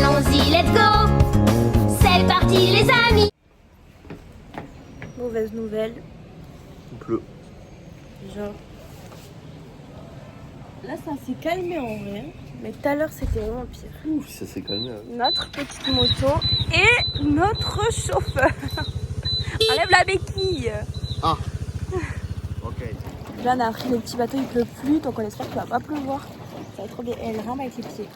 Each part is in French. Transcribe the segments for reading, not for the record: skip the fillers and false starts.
Allons-y, let's go. C'est parti les amis. Mauvaise nouvelle. Il pleut. Genre. Là ça s'est calmé en vrai. Mais tout à l'heure c'était vraiment pire. Ouf, ça s'est calmé. Hein. Notre petite moto et notre chauffeur. Enlève la béquille. Ah. Ok. Là on a pris le petit bateau, il pleut plus, donc on espère qu'il va pas pleuvoir. Ça va être trop bien. Et elle rame avec les pieds.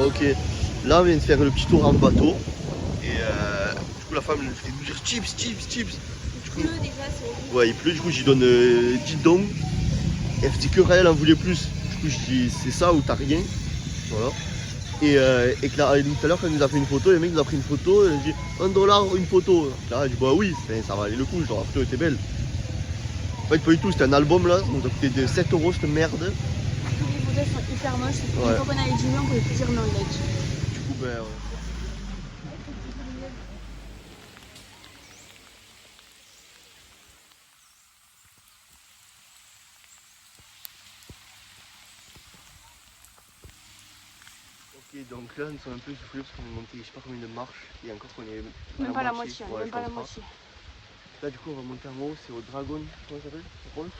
Ok, là on vient de faire le petit tour en bateau et du coup la femme elle fait nous dire chips. Du coup, ouais il pleut, du coup j'y donne 10 dons et elle dit que Raël en voulait plus. Du coup je dis c'est ça ou t'as rien. Voilà. Et que là, tout à l'heure quand elle nous a fait une photo, le mec nous a pris une photo, elle a dit $1 une photo. Là elle dit bah oui, ça va aller le coup, genre la photo était belle. En fait pas du tout, c'était un album là, ça nous a coûté de 7 € cette merde. Tous les photos sont hyper moches. Ouais. Une fois qu'on avait dit non, on pouvait plus dire non, il a dit. Du coup ben Ok, donc là nous sommes un peu soufflés parce qu'on est monté je sais pas combien de marches et encore qu'on est Même pas la moitié, ouais, même je pas la pense moitié. Là du coup on va monter en haut, c'est au Dragon, comment ça s'appelle? Rolls.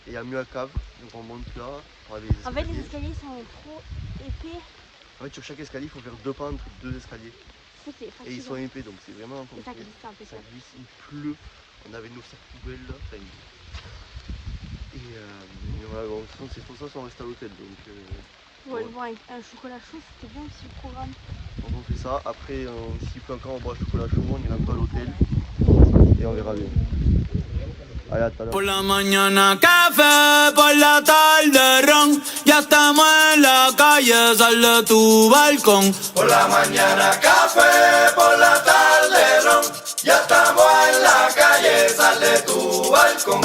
Et il y a mieux à cave, donc on monte là, on va des escaliers. En fait les escaliers sont trop épais. En fait sur chaque escalier il faut faire 2 pas entre 2 escaliers. C'est fatigant. Et ils sont épais donc c'est vraiment Et ça compliqué. glisse un peu Ça ça. glisse, il pleut, on avait nos sacs poubelles là, enfin, et voilà, bon, de toute façon c'est pour ça qu'on reste à l'hôtel donc Ouais, bon, avec un chocolat chaud, c'était bien aussi le programme. donc on fait ça, après s'il pleut encore on boit chocolat chaud, on ira un peu à l'hôtel et on verra bien. Allez, à tout à l'heure. Por la mañana café, por la tarde ron, ya estamos en la calle, sal de tu balcón. Por la mañana café, por la tarde ron, ya estamos en la calle, sal de tu balcón.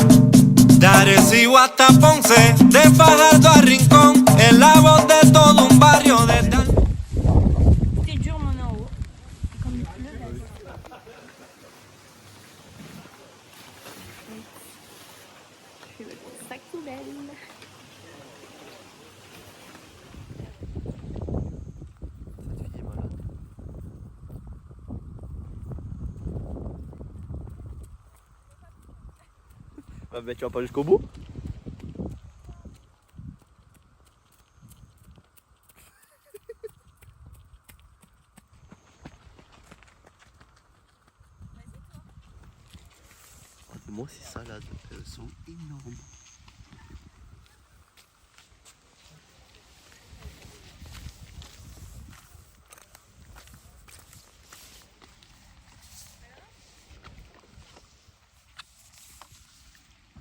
De Arecibo hasta Ponce, de Fajardo a Rincón, es la voz de todo un barrio de tal. C'est dur mon en haut. Et comme il pleut, là, je fais le sac poubelle. Ah ben tu vas pas jusqu'au bout? Moi ces salades, elles sont énormes.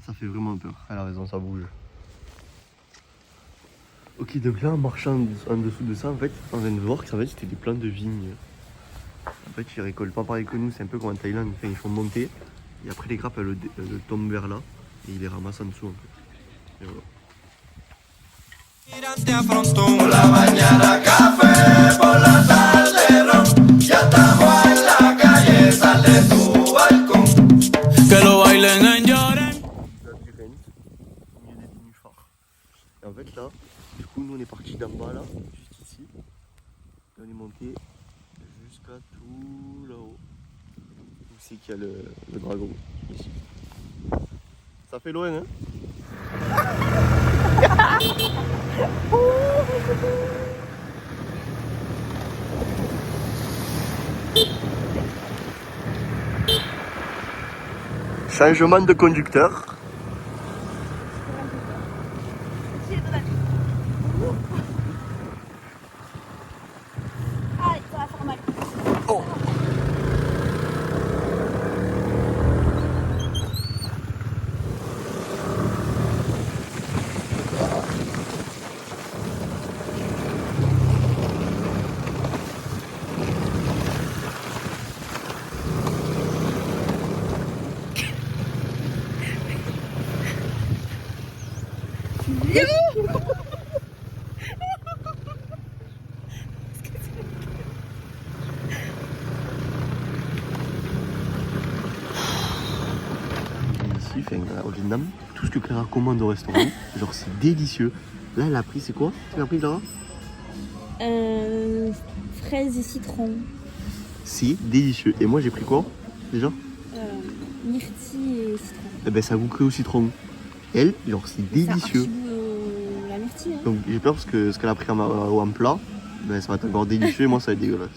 Ça fait vraiment peur. Elle a raison, ça bouge. Ok, donc là en marchant en dessous de ça, en fait, on vient de voir que ça, en fait, c'était des plants de vignes. fait, ils récoltent pas pareil que nous, c'est un peu comme en Thaïlande. Enfin, ils font monter et après les grappes elles tombent vers là et ils les ramassent en dessous. En fait. Et voilà. Te afronto. Por la mañana café, por la tarde ron. Ya estamos en la calle, sal de tu balcón. Que lo bailen en Lloren. Labyrinthe au milieu des nénuphars. Et en fait là, du coup nous on est parti d'en bas là, juste ici. Et on est monté jusqu'à tout là-haut. Où c'est qu'il y a le dragon ici. Ça fait loin hein. Changement de conducteur. Ah, ça va faire mal. Oh. Ici, au Vietnam, tout ce que Clara commande au restaurant, genre c'est délicieux. Là, elle a pris, c'est quoi? Tu as pris Clara? Fraises et citron. C'est délicieux. Et moi, j'ai pris quoi déjà? Myrtille et citron. Eh ben, ça goûte que au citron. Elle, genre, c'est délicieux. Ça a la myrtille. Hein. Donc, j'ai peur parce que ce qu'elle a pris en plat, ben, ça va être encore délicieux et moi, ça va être dégueulasse.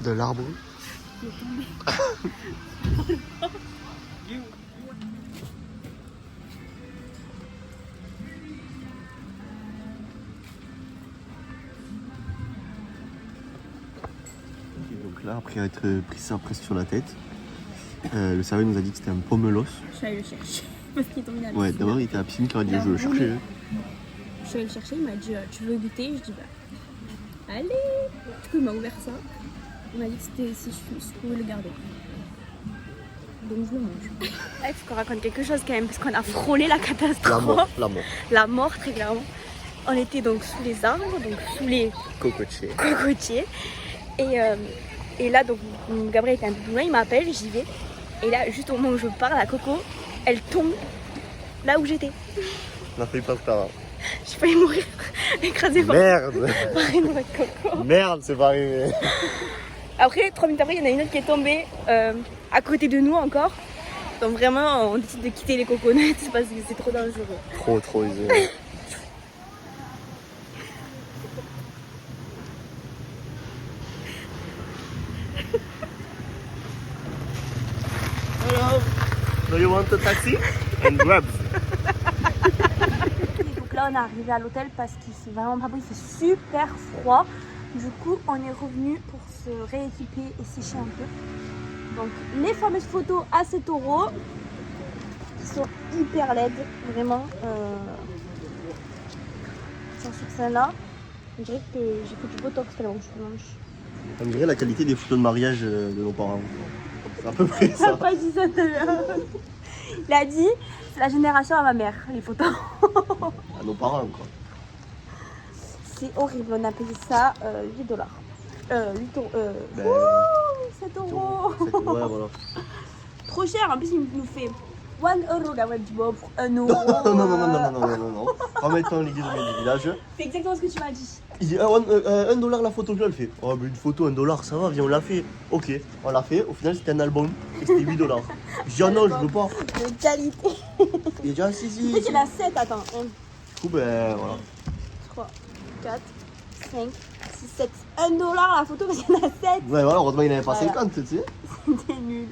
De l'arbre. Donc là, après être pris ça presque sur la tête, le serveur nous a dit que c'était un pommelos. Je suis allée le chercher parce qu'il est tombé à la piscine. Ouais, d'abord il était à la piscine quand il a dit je veux le chercher. Je suis allée le chercher, il m'a dit tu veux goûter? Je dis bah allez. Du coup il m'a ouvert ça. Il m'a dit que c'était si je pouvais le garder. Donc je le mange. Là, il faut qu'on raconte quelque chose quand même parce qu'on a frôlé la catastrophe. La mort. La mort très clairement. On était donc sous les arbres, donc sous les cocotiers. Et là, donc, Gabriel était un peu plus loin, il m'appelle, j'y vais. Et là, juste au moment où je parle, la coco, elle tombe là où j'étais. On a failli pas Clara. J'ai failli mourir, écrasée par Merde. une noix de coco. Merde, c'est pas arrivé. Après, 3 minutes après, il y en a une autre qui est tombée à côté de nous encore. Donc vraiment, on décide de quitter les coconuts parce que c'est trop dangereux. Trop isolé. Hello. Do you want a taxi? And grabs. Donc là, on est arrivé à l'hôtel parce qu'il fait vraiment pas beau, il fait super froid. Du coup, on est revenu pour se rééquiper et sécher un peu. Donc, les fameuses photos à 7 € qui sont hyper laides, vraiment. Genre sur celle-là, on dirait que j'ai fait du botox tellement je suis blanche. On dirait la qualité des photos de mariage de nos parents. C'est à peu près ça. Il a pas dit ça tout à l'heure. Il a dit, c'est la génération à ma mère, les photos. À nos parents, quoi. C'est horrible, on a payé ça 8 $. 8 €. Ben, 7 €. ouais, voilà. Trop cher, en plus il nous fait 1 €. Gabriel dit bon, pour 1 €. Non. En mettant les guides du village. C'est exactement ce que tu m'as dit. Il dit $1 la photo que je le fais. Oh, mais une photo, $1, ça va, viens, on l'a fait. Ok, on l'a fait. Au final, c'était un album et c'était 8 $. Je dis, ah non, je veux pas. De qualité. Il a dit, ah si. En fait, il y en a 7, attends. 1, Du coup, ben voilà. 3, 4, 5, 6, 7. 1 $ la photo parce qu'il y en a 7. Ouais, voilà, heureusement, il n'avait pas Voilà. 50, tu sais. C'était nul.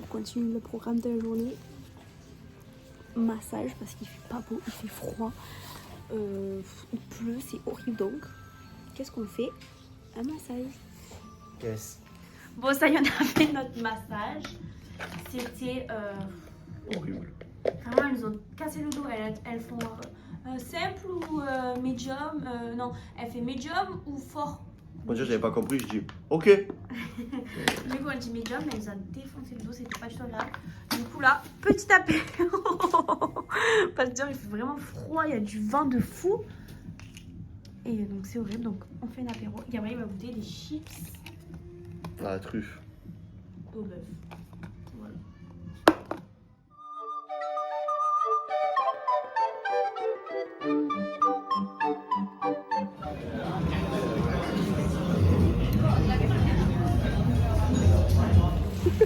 On continue le programme de la journée. Massage parce qu'il fait pas beau, il fait froid. Il pleut, c'est horrible donc. Qu'est-ce qu'on fait? Un massage. Yes. Bon, ça y est, on a fait notre massage. C'était Horrible. vraiment, elles ont cassé le dos. Elles font simple ou médium. Non, elle fait médium ou fort. Moi déjà j'avais pas compris, je dis ok. Du coup, on dit médium, mais ils ont défoncé le dos, c'était pas du tout agréable. Du coup, là, petit apéro. Parce que il fait vraiment froid, il y a du vent de fou. Et donc, c'est horrible. Donc, on fait un apéro. Gabriel va goûter des chips Ah, la truffe. au bœuf. Voilà.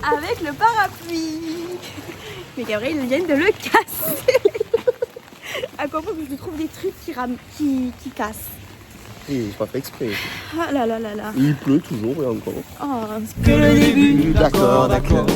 Avec le parapluie. Mais Gabriel, il vient de le casser. À quoi point que je lui trouve des trucs qui cassent. Et j'ai pas fait exprès. Ah là là là là. Il pleut toujours et encore. Oh, c'est que le début. D'accord, d'accord.